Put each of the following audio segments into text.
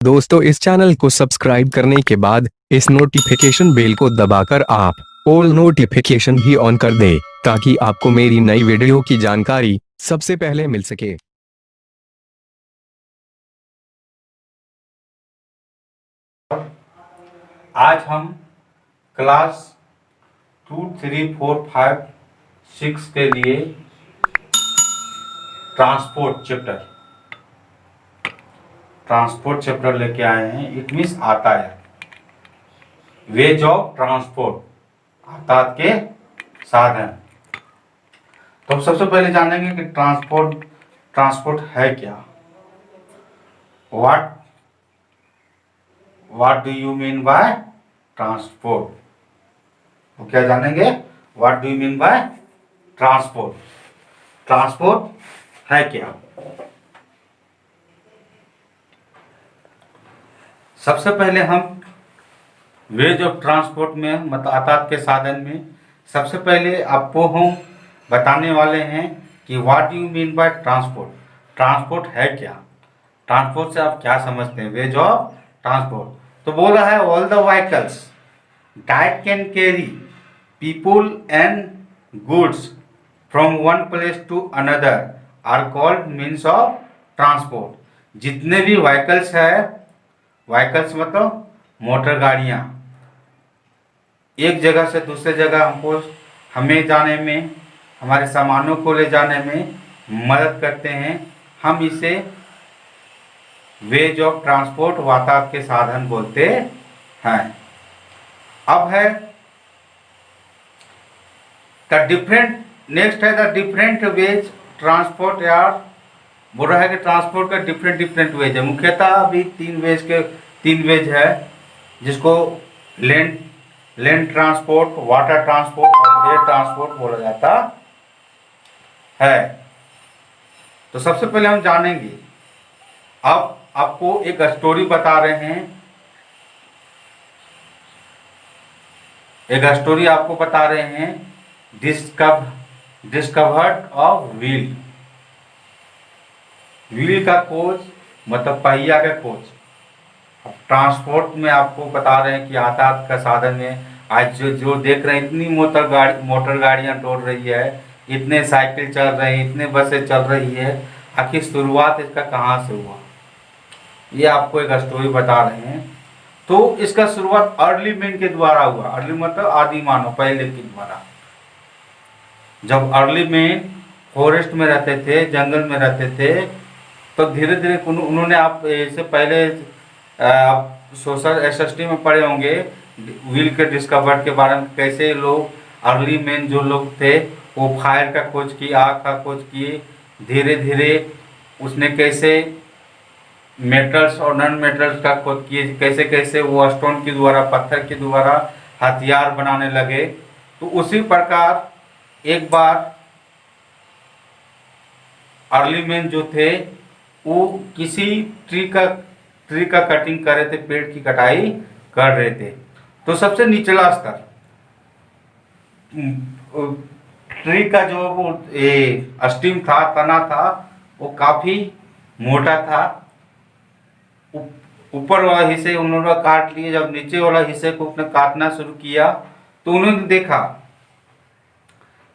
दोस्तों, इस चैनल को सब्सक्राइब करने के बाद इस नोटिफिकेशन बेल को दबाकर आप ऑल नोटिफिकेशन भी ऑन कर दें ताकि आपको मेरी नई वीडियो की जानकारी सबसे पहले मिल सके। आज हम क्लास 2, 3, 4, 5, 6 के लिए ट्रांसपोर्ट चैप्टर लेके आए हैं। इट मीन्स यातायात, वेज ऑफ ट्रांसपोर्ट, यातायात के साधन। तो हम सबसे पहले जानेंगे कि ट्रांसपोर्ट है क्या। What do you mean by transport? तो क्या जानेंगे? What do you mean by transport है क्या। सबसे पहले हम वेज ऑफ ट्रांसपोर्ट में, मतलब यातायात के साधन में, सबसे पहले आपको हम बताने वाले हैं कि what you mean by transport है क्या। ट्रांसपोर्ट से आप क्या समझते हैं? वेज ऑफ ट्रांसपोर्ट तो बोला है all the vehicles that can carry people and goods from one place to another are called means of transport. जितने भी व्हीकल्स है, व्हीकल्स मतलब मोटर गाड़ियाँ, एक जगह से दूसरे जगह हमें जाने में, हमारे सामानों को ले जाने में मदद करते हैं, हम इसे वेज ऑफ ट्रांसपोर्ट, यातायात के साधन बोलते हैं। अब है नेक्स्ट है द डिफरेंट वेज ट्रांसपोर्ट। यार बोल रहा है कि ट्रांसपोर्ट का डिफरेंट वेज है। मुख्यतः अभी तीन वेज है, जिसको लैंड ट्रांसपोर्ट, वाटर ट्रांसपोर्ट और एयर ट्रांसपोर्ट बोला जाता है। तो सबसे पहले हम जानेंगे, अब आपको एक स्टोरी बता रहे हैं, एक स्टोरी आपको बता रहे हैं, डिस्कवर्ड ऑफ व्हील का खोज, मतलब पहिया का खोज। अब ट्रांसपोर्ट में आपको बता रहे हैं कि यातायात का साधन में आज जो देख रहे हैं, इतनी मोटर गाड़ियां दौड़ रही है, इतने साइकिल चल रहे हैं, इतने बसें चल रही है, आखिर शुरुआत इसका कहाँ से हुआ, ये आपको एक स्टोरी बता रहे हैं। तो इसका शुरुआत अर्ली मैन के द्वारा हुआ। अर्ली मतलब आदि मानव, पहले के द्वारा। जब अर्ली मैन फॉरेस्ट में रहते थे, जंगल में रहते थे, तो धीरे धीरे उन्होंने, आप इससे पहले आप सोशल एसएसटी में पढ़े होंगे व्हील के डिस्कवर के बारे में, कैसे लोग अर्ली मैन जो लोग थे वो फायर का खोज की, आग का खोज किए। धीरे धीरे उसने कैसे मेटल्स और नॉन मेटल्स का खोज किए, कैसे कैसे वो स्टोन के द्वारा, पत्थर के द्वारा हथियार बनाने लगे। तो उसी प्रकार एक बार अर्ली मैन जो थे वो किसी ट्री का कटिंग कर रहे थे, पेड़ की कटाई कर रहे थे। तो सबसे निचला स्तर, ट्री का जो स्टीम था, तना था, वो काफी मोटा था। ऊपर वाला हिस्से उन्होंने काट लिए। जब नीचे वाला हिस्से को उसने काटना शुरू किया तो उन्होंने देखा,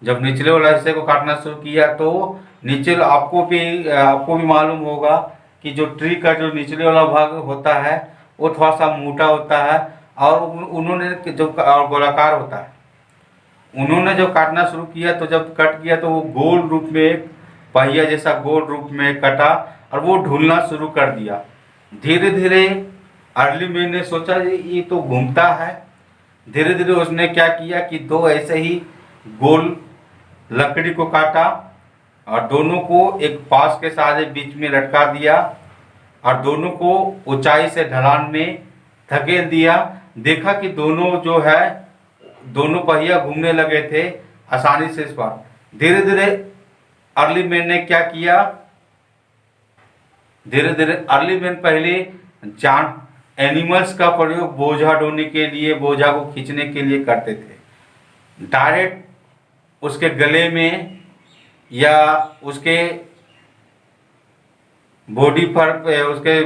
जब निचले वाला हिस्से को काटना शुरू किया तो नीचे, आपको भी मालूम होगा कि जो ट्री का जो निचले वाला भाग होता है वो थोड़ा सा मोटा होता है, और उन्होंने जो गोलाकार होता है, उन्होंने जो काटना शुरू किया, तो जब कट किया तो वो गोल रूप में, पहिया जैसा गोल रूप में कटा और वो ढूलना शुरू कर दिया। धीरे धीरे अर्ली मैन ने सोचा ये तो घूमता है। धीरे धीरे उसने क्या किया कि दो ऐसे ही गोल लकड़ी को काटा और दोनों को एक पास के सहारे बीच में लटका दिया और दोनों को ऊंचाई से ढलान में धकेल दिया। देखा कि दोनों जो है, दोनों पहिया घूमने लगे थे आसानी से इस पर। धीरे धीरे अर्ली मैन ने क्या किया, धीरे धीरे अर्ली मैन पहले एनिमल्स का प्रयोग बोझा ढोने के लिए, बोझा को खींचने के लिए करते थे। डायरेक्ट उसके गले में या उसके बॉडी पर, उसके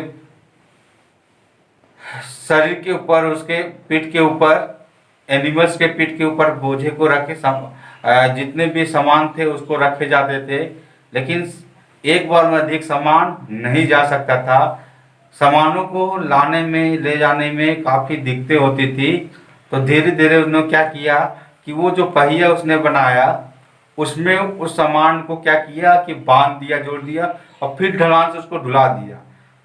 शरीर के ऊपर, उसके पीठ के ऊपर, एनिमल्स के पीठ के ऊपर बोझे को रखे जितने भी सामान थे उसको रखे जाते थे। लेकिन एक बार में अधिक सामान नहीं जा सकता था। सामानों को लाने में, ले जाने में काफ़ी दिक्कतें होती थी। तो धीरे धीरे उन्होंने क्या किया कि वो जो पहिया उसने बनाया उसमें उस सामान को क्या किया कि बांध दिया, जोड़ दिया और फिर ढलान से उसको ढुला दिया।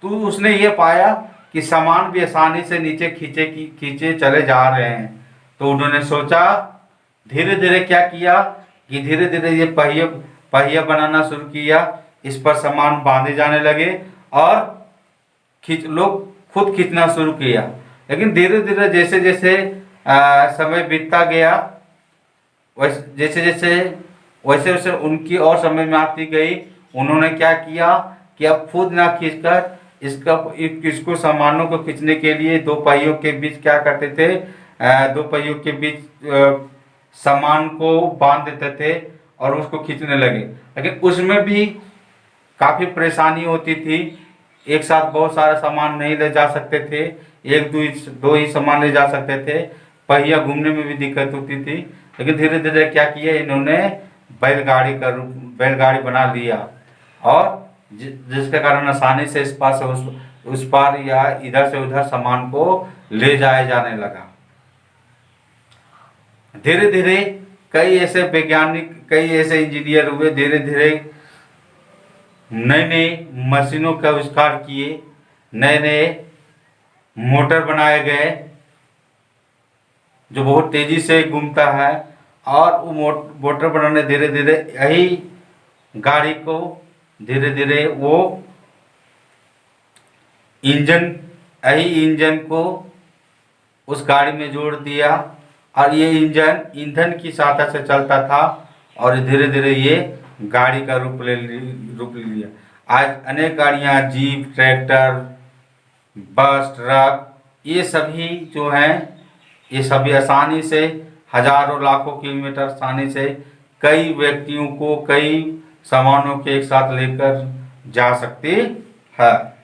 तो उसने ये पाया कि सामान भी आसानी से नीचे खींचे चले जा रहे हैं। तो उन्होंने सोचा, धीरे धीरे क्या किया कि धीरे धीरे ये पहिया बनाना शुरू किया। इस पर सामान बांधे जाने लगे और लोग खुद खींचना शुरू किया। लेकिन धीरे धीरे जैसे जैसे समय बीतता गया, जैसे जैसे वैसे वैसे उनकी और समय में आती गई। उन्होंने क्या किया कि अब खुद ना खींचकर इसको सामानों को खींचने के लिए दो पहियों के बीच क्या करते थे, दो पहियों के बीच सामान को बांध देते थे और उसको खींचने लगे। लेकिन उसमें भी काफ़ी परेशानी होती थी। एक साथ बहुत सारा सामान नहीं ले जा सकते थे, एक दो ही सामान ले जा सकते थे। पहिया घूमने में भी दिक्कत होती थी। लेकिन धीरे धीरे क्या किया इन्होंने, बैलगाड़ी बना लिया और जिसके कारण आसानी से इस पार से उस पार या इधर से उधर सामान को ले जाया जाने लगा। धीरे धीरे कई ऐसे वैज्ञानिक, कई ऐसे इंजीनियर हुए। धीरे धीरे नए नए मशीनों का आविष्कार किए, नए नए मोटर बनाए गए जो बहुत तेजी से घूमता है। और वो मोटर बनाने धीरे धीरे यही गाड़ी को धीरे धीरे वो इंजन को उस गाड़ी में जोड़ दिया और ये इंजन ईंधन की सहायता से चलता था और धीरे धीरे ये गाड़ी का रूप ले लिया। आज अनेक गाड़ियां, जीप, ट्रैक्टर, बस, ट्रक, ये सभी जो हैं ये सभी आसानी से हजारों लाखों किलोमीटर आसानी से कई व्यक्तियों को, कई सामानों के एक साथ लेकर जा सकती है।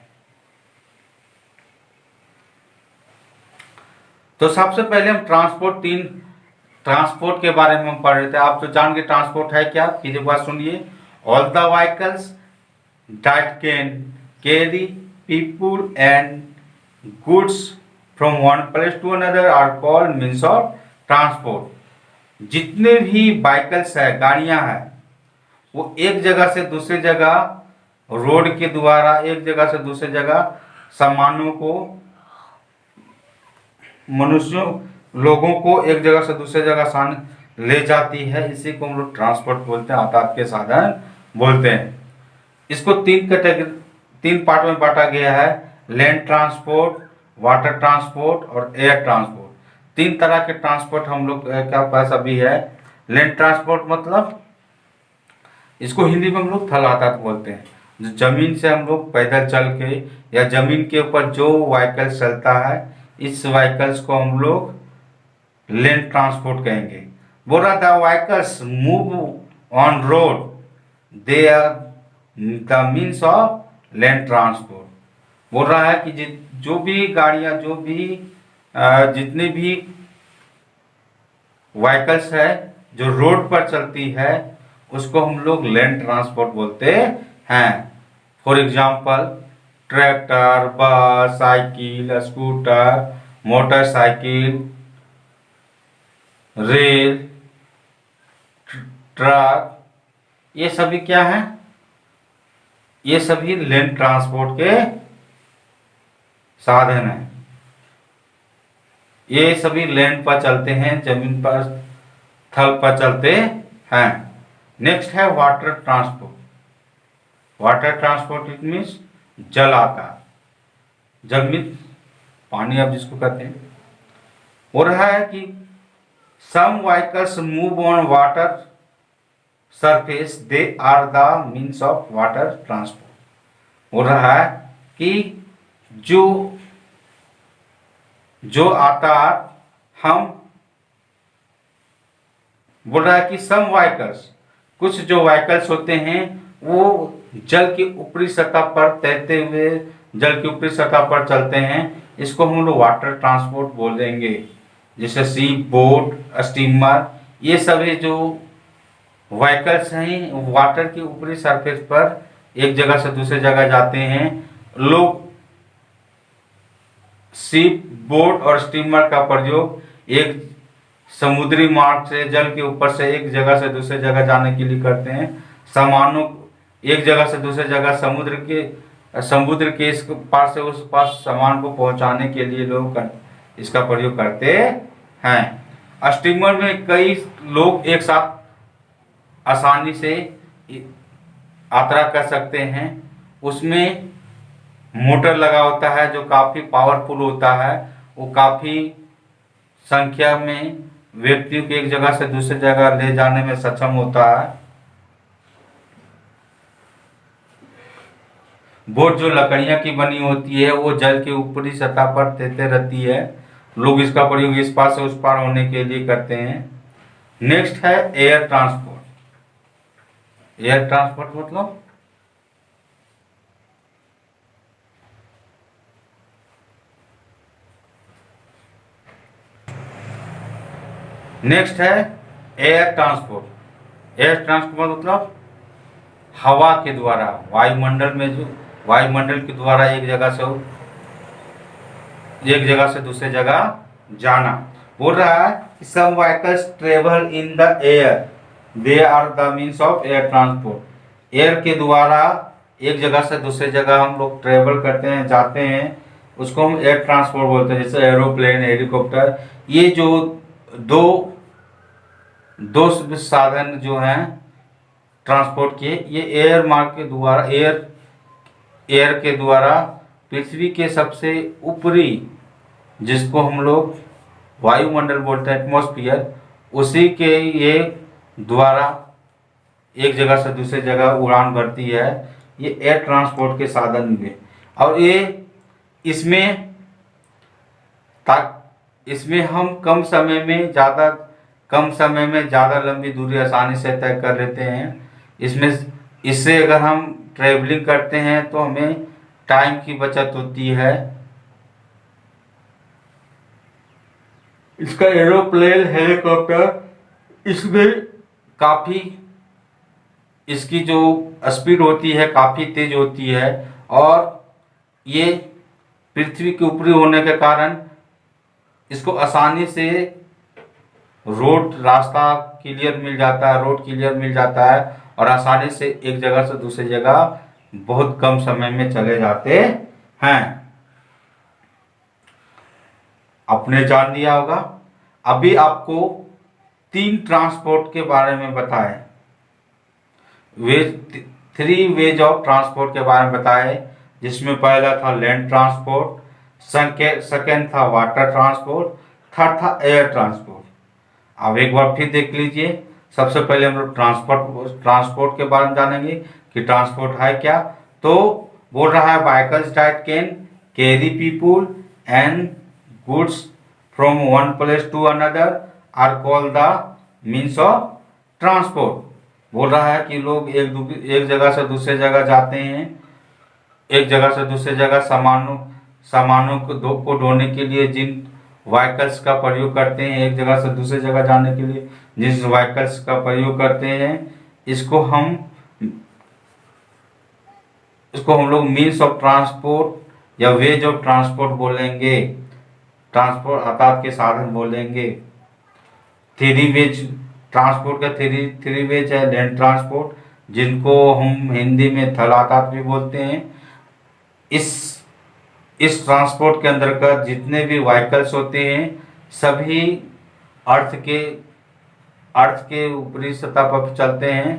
तो सबसे पहले हम ट्रांसपोर्ट के बारे में हम पढ़ रहे थे। आप तो जान के ट्रांसपोर्ट है क्या, फिर एक बार सुनिए। All the vehicles that can carry people and goods from one place to another are called means of transport. जितने भी व्हीकल्स है, गाड़ियां हैं, वो एक जगह से दूसरी जगह रोड के द्वारा एक जगह से दूसरी जगह सामानों को, मनुष्यों, लोगों को एक जगह से दूसरी जगह ले जाती है। इसी को हम लोग ट्रांसपोर्ट बोलते हैं, यातायात के साधन बोलते हैं। इसको तीन पार्ट में बांटा गया है, लैंड ट्रांसपोर्ट, वाटर ट्रांसपोर्ट और एयर ट्रांसपोर्ट। तीन तरह के ट्रांसपोर्ट हम लोग क्या पास अभी है। लैंड ट्रांसपोर्ट मतलब इसको हिंदी में हम लोग थल यातायात बोलते हैं, जो जमीन से हम लोग पैदल चल के या जमीन के ऊपर जो व्हीकल चलता है, इस व्हीकल्स को हम लोग लैंड ट्रांसपोर्ट कहेंगे। बोल रहा था vehicles move on road, they are the means of land transport. बोल रहा है कि जो भी गाड़ियां, जो भी जितनी भी व्हीकल्स है जो रोड पर चलती है उसको हम लोग लैंड ट्रांसपोर्ट बोलते हैं। फॉर एग्जाम्पल ट्रैक्टर, बस, cycle, scooter, motorcycle, rail, truck, ये सभी क्या है, ये सभी लैंड ट्रांसपोर्ट के साधन हैं। ये सभी लैंड पर चलते हैं, जमीन पर, थल पर चलते हैं। नेक्स्ट है water transport. Water transport it means जल आता, जल मीन पानी आप जिसको कहते हैं। हो रहा है कि some vehicles move on water surface, they are the means of water transport. हो रहा है कि जो आता हम बोल रहा है कि सम व्हीकल्स, कुछ जो व्हीकल्स होते हैं वो जल की ऊपरी सतह पर तैरते हुए, जल की ऊपरी सतह पर चलते हैं, इसको हम लोग वाटर ट्रांसपोर्ट बोल देंगे। जैसे शिप, बोट, स्टीमर, ये सभी जो व्हीकल्स हैं वाटर के ऊपरी सरफेस पर एक जगह से दूसरे जगह जाते हैं। लोग शिप, बोट और स्टीमर का प्रयोग एक समुद्री मार्ग से जल के ऊपर से एक जगह से दूसरे जगह जाने के लिए करते हैं। सामानों एक जगह से दूसरे जगह समुद्र के इस पार से उस पार सामान को पहुंचाने के लिए लोग इसका प्रयोग करते हैं। स्टीमर में कई लोग एक साथ आसानी से यात्रा कर सकते हैं। उसमें मोटर लगा होता है जो काफ़ी पावरफुल होता है। वो काफ़ी संख्या में व्यक्तियों को एक जगह से दूसरी जगह ले जाने में सक्षम होता है। बोट जो लकड़ियां की बनी होती है वो जल के ऊपरी सतह पर तैरते रहती है। लोग इसका प्रयोग इस पार से उस पार होने के लिए करते हैं। नेक्स्ट है एयर ट्रांसपोर्ट। एयर ट्रांसपोर्ट मतलब नेक्स्ट है एयर ट्रांसपोर्ट। एयर ट्रांसपोर्ट मतलब हवा के द्वारा वायुमंडल के द्वारा एक जगह से दूसरे जगह जाना। बोल रहा है कि some vehicles travel in the air, they are the means of air transport. Air के द्वारा एक जगह से दूसरे जगह हम लोग ट्रेवल करते हैं, जाते हैं, उसको हम एयर ट्रांसपोर्ट बोलते हैं। जैसे एरोप्लेन, हेलीकॉप्टर, ये जो दो साधन जो हैं ट्रांसपोर्ट के, ये एयर मार्ग के द्वारा एयर के द्वारा पृथ्वी के सबसे ऊपरी, जिसको हम लोग वायुमंडल बोलते हैं, एटमॉस्फेयर, उसी के ये द्वारा एक जगह से दूसरे जगह उड़ान भरती है। ये एयर ट्रांसपोर्ट के साधन हुए। और ये इसमें हम कम समय में ज़्यादा लंबी दूरी आसानी से तय कर लेते हैं। इससे अगर हम ट्रैवलिंग करते हैं तो हमें टाइम की बचत होती है। इसका एरोप्लेन, हेलीकॉप्टर, इसमें काफ़ी इसकी जो स्पीड होती है काफ़ी तेज होती है और ये पृथ्वी के ऊपरी होने के कारण इसको आसानी से रोड क्लियर मिल जाता है और आसानी से एक जगह से दूसरी जगह बहुत कम समय में चले जाते हैं। आपने जान लिया होगा। अभी आपको 3 ट्रांसपोर्ट के बारे में बताएं, 3 वेज ऑफ ट्रांसपोर्ट के बारे में बताएं, जिसमें पहला था लैंड ट्रांसपोर्ट, सेकेंड था वाटर ट्रांसपोर्ट, थर्ड था एयर ट्रांसपोर्ट। अब एक बार फिर देख लीजिए। सबसे पहले हम लोग ट्रांसपोर्ट के बारे में जानेंगे कि ट्रांसपोर्ट है क्या। तो बोल रहा है vehicles that can carry people and goods from one place to another are called the means of transport. बोल रहा है कि लोग एक जगह से दूसरे जगह जाते हैं, एक जगह से दूसरे जगह सामानों को ढोने के लिए जिन व्हीकल्स का प्रयोग करते हैं, एक जगह से दूसरे जगह जाने के लिए जिस व्हीकल्स का प्रयोग करते हैं, इसको हम लोग मीन्स ऑफ ट्रांसपोर्ट या वेज ऑफ ट्रांसपोर्ट बोलेंगे। ट्रांसपोर्ट अर्थात के साधन बोलेंगे। 3 वेज ट्रांसपोर्ट का 3 वेज है लैंड ट्रांसपोर्ट, जिनको हम हिंदी में थल आतात भी बोलते हैं। इस ट्रांसपोर्ट के अंतर्गत जितने भी व्हीकल्स होते हैं सभी अर्थ के ऊपरी सतह पर चलते हैं,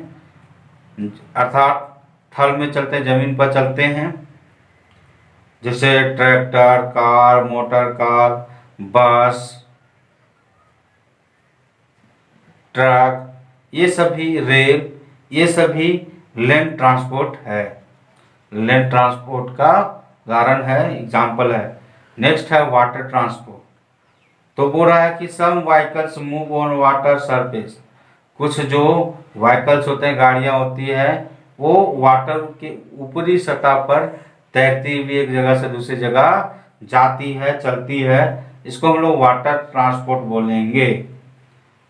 अर्थात थल में चलते हैं, जमीन पर चलते हैं। जैसे ट्रैक्टर, कार, मोटर कार, बस, ट्रक, ये सभी रेल, ये सभी लैंड ट्रांसपोर्ट है। लैंड ट्रांसपोर्ट का उदाहरण है, एग्जाम्पल है। नेक्स्ट है वाटर ट्रांसपोर्ट। तो बोल रहा है कि some vehicles move on water surface. कुछ जो व्हीकल्स होते हैं, गाड़ियां होती है, वो वाटर के ऊपरी सतह पर तैरती हुई एक जगह से दूसरी जगह जाती है, चलती है, इसको हम लोग वाटर ट्रांसपोर्ट बोलेंगे।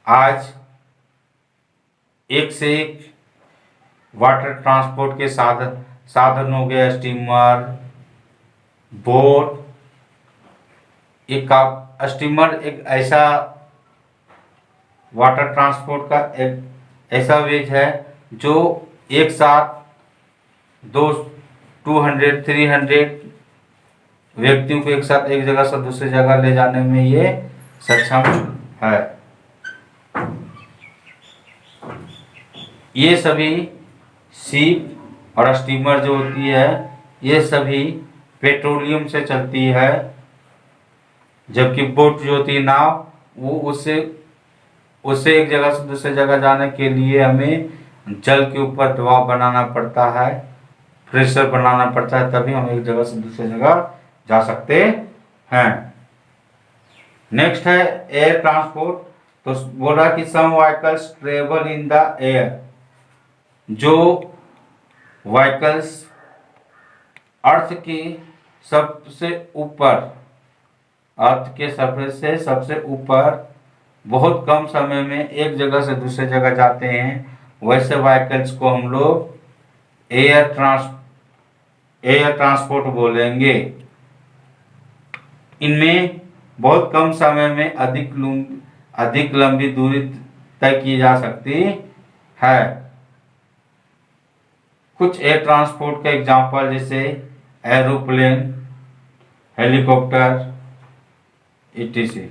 आज एक से एक वाटर ट्रांसपोर्ट के साधन हो गए, स्टीमर, बोट। एक स्टीमर एक ऐसा वाटर ट्रांसपोर्ट का एक ऐसा वेज है जो एक साथ 200-300 व्यक्तियों को एक साथ एक जगह से दूसरी जगह ले जाने में ये सक्षम है। ये सभी शिप और स्टीमर जो होती है, ये सभी पेट्रोलियम से चलती है, जबकि बोट जो होती है, नाव, वो उससे एक जगह से दूसरी जगह जाने के लिए हमें जल के ऊपर दबाव बनाना पड़ता है, प्रेशर बनाना पड़ता है, तभी हम एक जगह से दूसरी जगह जा सकते हैं। नेक्स्ट है एयर ट्रांसपोर्ट। तो बोला कि some vehicles travel in the air. जो व्हीकल्स अर्थ के सबसे ऊपर, अर्थ के सरफेस से सबसे ऊपर बहुत कम समय में एक जगह से दूसरे जगह जाते हैं, वैसे व्हीकल्स को हम लोग एयर ट्रांसपोर्ट बोलेंगे। इनमें बहुत कम समय में अधिक लंबी दूरी तय की जा सकती है। कुछ एयर ट्रांसपोर्ट का एग्जांपल जैसे एरोप्लेन, हेलीकॉप्टर, etc।